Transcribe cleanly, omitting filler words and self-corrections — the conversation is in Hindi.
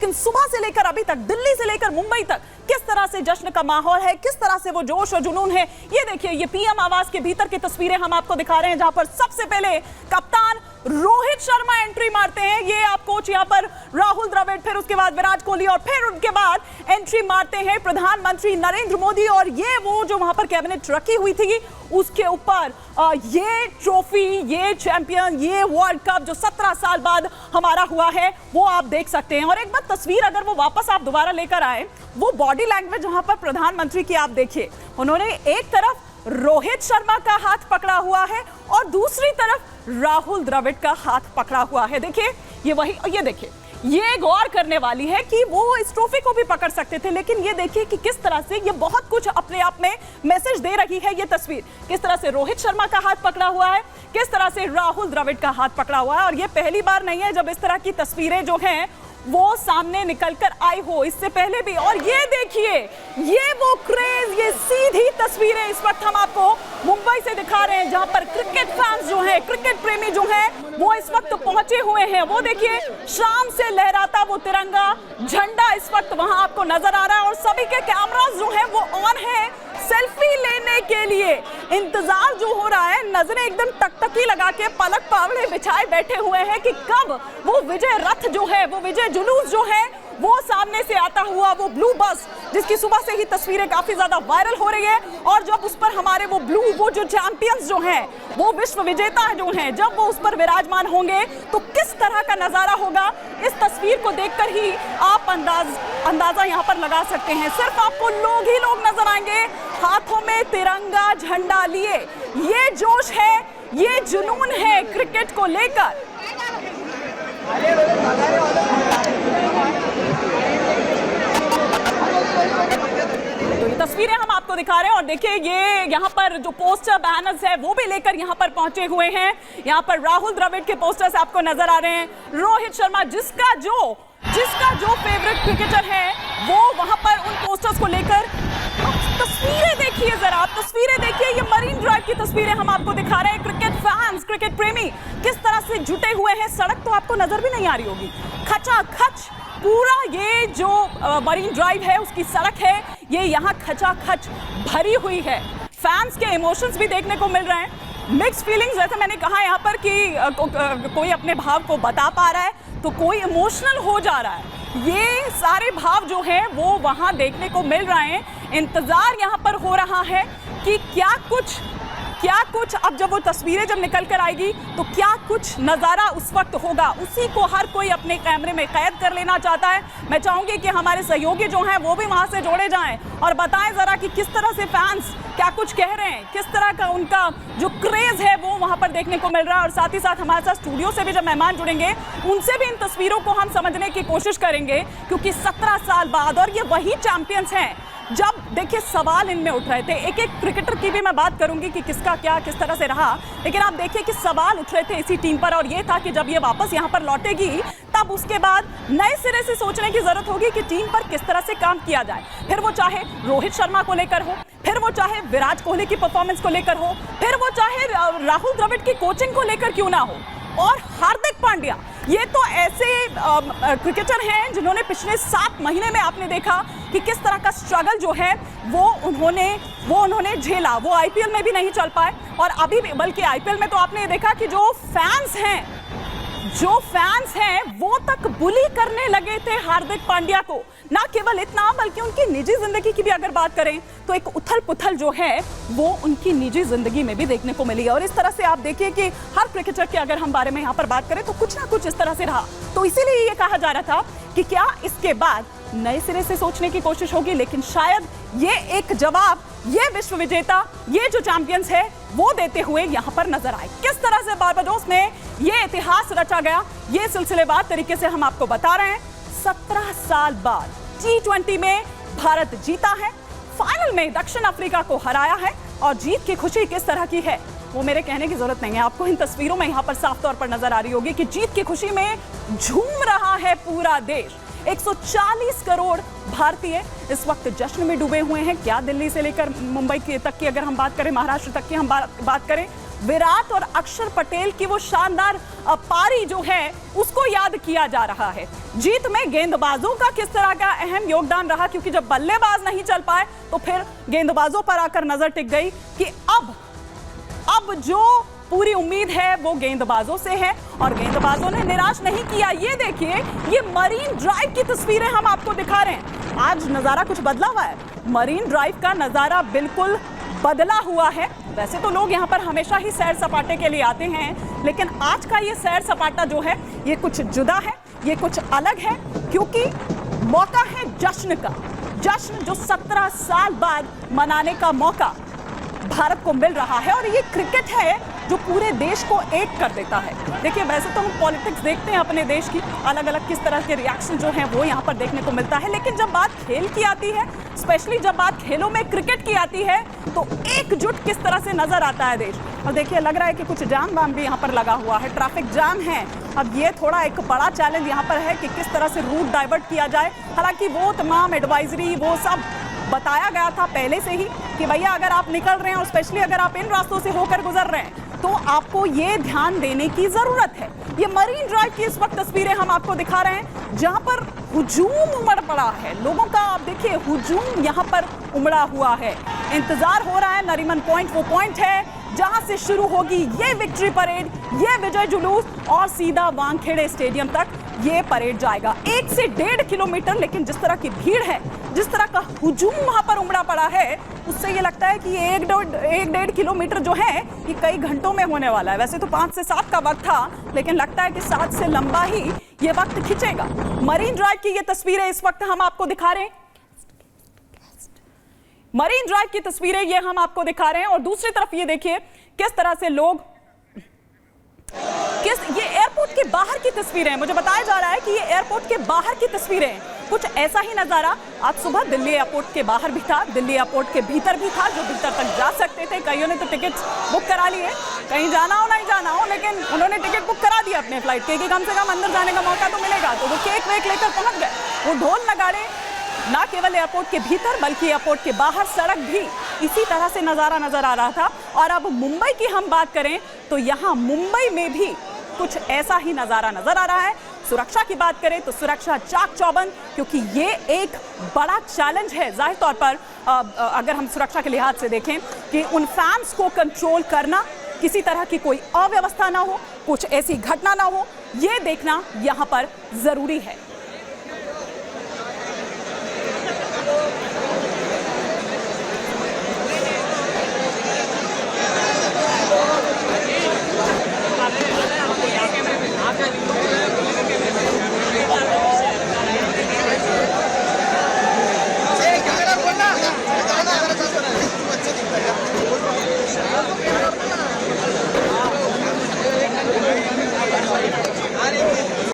लेकिन सुबह से लेकर अभी तक, दिल्ली से लेकर मुंबई तक किस तरह से जश्न का माहौल है, किस तरह से वो जोश और जुनून है। ये देखिए, ये पीएम आवास के भीतर की तस्वीरें हम आपको दिखा रहे हैं, जहां पर सबसे पहले कप्तान रोहित शर्मा एंट्री मारते हैं। ये आप कोच यहाँ पर राहुल द्रविड़, फिर उसके बाद विराट कोहली और फिर उनके बाद एंट्री मारते हैं प्रधानमंत्री नरेंद्र मोदी। और ये वो जो वहां पर कैबिनेट रखी हुई थी, उसके ऊपर ये ट्रॉफी, ये चैंपियन, ये वर्ल्ड कप जो 17 साल बाद हमारा हुआ है, वो आप देख सकते हैं। और एक बार तस्वीर अगर वो वापस आप दोबारा लेकर आए, वो बॉडी लैंग्वेज वहां पर प्रधानमंत्री की आप देखिए, उन्होंने एक तरफ रोहित शर्मा का हाथ पकड़ा हुआ है और दूसरी तरफ राहुल द्रविड़ का हाथ पकड़ा हुआ है। देखिए ये वही, ये देखिए, ये गौर करने वाली है कि वो इस ट्रॉफी को भी पकड़ सकते थे, लेकिन ये देखिए कि किस तरह से ये बहुत कुछ अपने आप में मैसेज दे रही है। ये तस्वीर किस तरह से रोहित शर्मा का हाथ पकड़ा हुआ है, किस तरह से राहुल द्रविड़ का हाथ पकड़ा हुआ है। और ये पहली बार नहीं है जब इस तरह की तस्वीरें जो हैं वो सामने निकलकर आई हो, इससे पहले भी। और ये देखिए, ये वो क्रेज, ये सीधी तस्वीरें इस वक्त हम आपको मुंबई से दिखा रहे हैं, जहां पर क्रिकेट फैंस जो हैं, क्रिकेट प्रेमी जो हैं, वो इस वक्त पहुंचे हुए हैं। वो देखिए, शाम से लहराता वो तिरंगा झंडा इस वक्त वहां आपको नजर आ रहा है और सभी के कैमरास जो हैं वो ऑन है सेल्फी लेने के लिए। इंतजार जो हो रहा है, नजरें एकदम टकटकी लगा के पलक पावड़े बिछाए बैठे हुए हैं कि कब वो विजय रथ जो है, वो विजय जुलूस जो है, वो सामने से आता हुआ, वो ब्लू बस जिसकी सुबह से ही तस्वीरें काफी ज्यादा वायरल हो रही है, और जब उस पर हमारे वो ब्लू, वो जो चैंपियंस जो हैं, वो विश्व विजेता जो हैं, जब वो उस पर विराजमान होंगे तो किस तरह का नजारा होगा, इस तस्वीर को देखकर ही आप अंदाजा यहाँ पर लगा सकते हैं। सिर्फ आपको लोग ही लोग नजर आएंगे हाथों में तिरंगा झंडा लिए। ये जोश है, ये जुनून है क्रिकेट को लेकर। तो ये तस्वीरें हम आपको दिखा रहे हैं और देखिए, ये यहाँ पर जो पोस्टर बैनर्स है वो भी लेकर यहाँ पर पहुंचे हुए हैं। यहाँ पर राहुल द्रविड़ के पोस्टर्स आपको नजर आ रहे हैं, रोहित शर्मा जिसका जो फेवरेट क्रिकेटर है, वो वहां पर उन पोस्टर्स को लेकर। तस्वीरें देखिए जरा, आप तस्वीरें देखिए, ये मरीन ड्राइव की तस्वीरें हम आपको दिखा रहे हैं। क्रिकेट फैंस, क्रिकेट प्रेमी किस तरह से जुटे हुए हैं। सड़क तो आपको नजर भी नहीं आ रही होगी, खचाखच पूरा ये जो मरीन ड्राइव है उसकी सड़क है, ये यहाँ खचाखच भरी हुई है। फैंस के इमोशंस भी देखने को मिल रहे हैं, मिक्स फीलिंग्स। जैसे मैंने कहा यहाँ पर कि कोई अपने भाव को बता पा रहा है तो कोई इमोशनल हो जा रहा है। ये सारे भाव जो हैं वो वहाँ देखने को मिल रहे हैं। इंतजार यहाँ पर हो रहा है कि क्या कुछ अब जब वो तस्वीरें जब निकल कर आएगी तो क्या कुछ नज़ारा उस वक्त होगा, उसी को हर कोई अपने कैमरे में कैद कर लेना चाहता है। मैं चाहूंगी कि हमारे सहयोगी जो हैं वो भी वहां से जोड़े जाएं और बताएं जरा कि किस तरह से फैंस क्या कुछ कह रहे हैं, किस तरह का उनका जो क्रेज है वो वहां पर देखने को मिल रहा है। और साथ ही साथ हमारे साथ स्टूडियो से भी जब मेहमान जुड़ेंगे, उनसे भी इन तस्वीरों को हम समझने की कोशिश करेंगे, क्योंकि 17 साल बाद, और ये वही चैंपियंस हैं। जब देखिए सवाल इनमें उठ रहे थे, एक एक क्रिकेटर की भी मैं बात करूंगी कि किसका क्या किस तरह से रहा, लेकिन आप देखिए कि सवाल उठ रहे थे इसी टीम पर, और ये था कि जब ये वापस यहाँ पर लौटेगी तब उसके बाद नए सिरे से सोचने की जरूरत होगी कि टीम पर किस तरह से काम किया जाए। फिर वो चाहे रोहित शर्मा को लेकर हो, फिर वो चाहे विराट कोहली की परफॉर्मेंस को लेकर हो, फिर वो चाहे राहुल द्रविड़ की कोचिंग को लेकर क्यों ना हो, और हार्दिक पांड्या, ये तो ऐसे क्रिकेटर हैं जिन्होंने पिछले 7 महीने में आपने देखा कि किस तरह का स्ट्रगल जो है वो उन्होंने झेला। वो आईपीएल में भी नहीं चल पाए, और अभी भी, बल्कि आईपीएल में तो आपने ये देखा कि जो फैंस हैं वो तक बुली करने लगे थे हार्दिक पांड्या को। ना केवल इतना, बल्कि उनकी निजी जिंदगी की भी अगर बात करें तो एक उथल पुथल जो है वो उनकी निजी जिंदगी में भी देखने को मिली है। और इस तरह से आप देखिए कि हर क्रिकेटर के अगर हम बारे में यहाँ पर बात करें तो कुछ ना कुछ इस तरह से रहा। तो इसीलिए ये कहा जा रहा था कि क्या इसके बाद नए सिरे से सोचने की कोशिश होगी, लेकिन शायद ये एक जवाब ये विश्व विजेता, ये जो चैंपियंस है, वो देते हुए यहाँ पर नजर आए। किस तरह से बारबाडोस में ये इतिहास रचा गया, ये सिलसिलेवार तरीके से हम आपको बता रहे हैं। 17 साल बाद T20 में भारत जीता है, फाइनल में दक्षिण अफ्रीका को हराया है, और जीत की खुशी किस तरह की है वो मेरे कहने की जरूरत नहीं है, आपको इन तस्वीरों में यहाँ पर साफ तौर पर नजर आ रही होगी कि जीत की खुशी में झूम रहा है पूरा देश। 140 करोड़ भारतीय इस वक्त जश्न में डूबे हुए हैं। क्या दिल्ली से लेकर मुंबई तक की अगर हम बात करें, महाराष्ट्र तक की हम बात करें, विराट और अक्षर पटेल की वो शानदार पारी जो है उसको याद किया जा रहा है। जीत में गेंदबाजों का किस तरह का अहम योगदान रहा, क्योंकि जब बल्लेबाज नहीं चल पाए तो फिर गेंदबाजों पर आकर नजर टिक गई कि अब जो पूरी उम्मीद है वो गेंदबाजों से है और गेंदबाजों ने निराश नहीं किया। ये देखिए, ये मरीन ड्राइव की तस्वीरें हम आपको दिखा रहे हैं। आज नजारा कुछ बदला हुआ है, मरीन ड्राइव का नजारा बिल्कुल बदला हुआ है। वैसे तो लोग यहाँ पर हमेशा ही सैर सपाटे के लिए आते हैं, लेकिन आज का ये सैर सपाटा जो है ये कुछ जुदा है, ये कुछ अलग है, क्योंकि मौका है जश्न का। जश्न जो 17 साल बाद मनाने का मौका भारत को मिल रहा है और ये क्रिकेट है जो पूरे देश को एक कर देता है। देखिए, वैसे तो हम पॉलिटिक्स देखते हैं अपने देश की, अलग अलग किस तरह के रिएक्शन जो हैं वो यहाँ पर देखने को मिलता है, लेकिन जब बात खेल की आती है, स्पेशली जब बात खेलों में क्रिकेट की आती है, तो एकजुट किस तरह से नजर आता है देश। और देखिए, लग रहा है कि कुछ जाम वाम भी यहाँ पर लगा हुआ है, ट्रैफिक जाम है। अब ये थोड़ा एक बड़ा चैलेंज यहाँ पर है कि किस तरह से रूट डाइवर्ट किया जाए। हालांकि वो तमाम एडवाइजरी वो सब बताया गया था पहले से ही कि भैया अगर आप निकल रहे हैं और स्पेशली अगर आप इन रास्तों से होकर गुजर रहे हैं तो आपको ये ध्यान देने की जरूरत है। ये मरीन ड्राइव की इस वक्त तस्वीरें हम आपको दिखा रहे हैं जहां पर हुजूम उमड़ पड़ा है लोगों का। आप देखिए, हुजूम यहां पर उमड़ा हुआ है। इंतजार हो रहा है, नरीमन पॉइंट वो पॉइंट है जहां से शुरू होगी ये विक्ट्री परेड, ये विजय जुलूस और सीधा वानखेड़े स्टेडियम तक ये परेड जाएगा। 1 से 1.5 किलोमीटर, लेकिन जिस तरह की भीड़ है, जिस तरह का हुजूम वहां पर उमड़ा पड़ा है, उससे ये लगता है कि ये 1.5 किलोमीटर जो है ये कई घंटों में होने वाला है। वैसे तो 5 से 7 का वक्त था, लेकिन लगता है कि 7 से लंबा ही ये वक्त खिंचेगा। मरीन ड्राइव की ये तस्वीरें इस वक्त हम आपको दिखा रहे हैं, मरीन ड्राइव की तस्वीरें ये हम आपको दिखा रहे हैं। और दूसरी तरफ ये देखिए किस तरह से लोग, ये एयरपोर्ट के बाहर की तस्वीरें हैं। मुझे बताया जा रहा है कि ये एयरपोर्ट के बाहर की तस्वीरें हैं। कुछ ऐसा ही नजारा आज सुबह दिल्ली एयरपोर्ट के बाहर भी था, दिल्ली एयरपोर्ट के भीतर भी था। जो भीतर तक जा सकते थे, कईयों ने तो टिकट बुक करा लिए, कहीं जाना हो नहीं जाना हो, लेकिन उन्होंने टिकट बुक करा दिया अपने फ्लाइट के कि कम से कम अंदर जाने का मौका तो मिलेगा। तो वो केक वेक लेकर पहुंच गए। वो ढोल नगाड़े ना केवल एयरपोर्ट के भीतर बल्कि एयरपोर्ट के बाहर सड़क भी इसी तरह से नजारा नजर आ रहा था। और अब मुंबई की हम बात करें तो यहाँ मुंबई में भी कुछ ऐसा ही नजारा नजर आ रहा है। सुरक्षा की बात करें तो सुरक्षा चाक चौबंद, क्योंकि ये एक बड़ा चैलेंज है जाहिर तौर पर। अगर हम सुरक्षा के लिहाज से देखें कि उन फैंस को कंट्रोल करना, किसी तरह की कोई अव्यवस्था ना हो, कुछ ऐसी घटना ना हो, ये देखना यहाँ पर जरूरी है।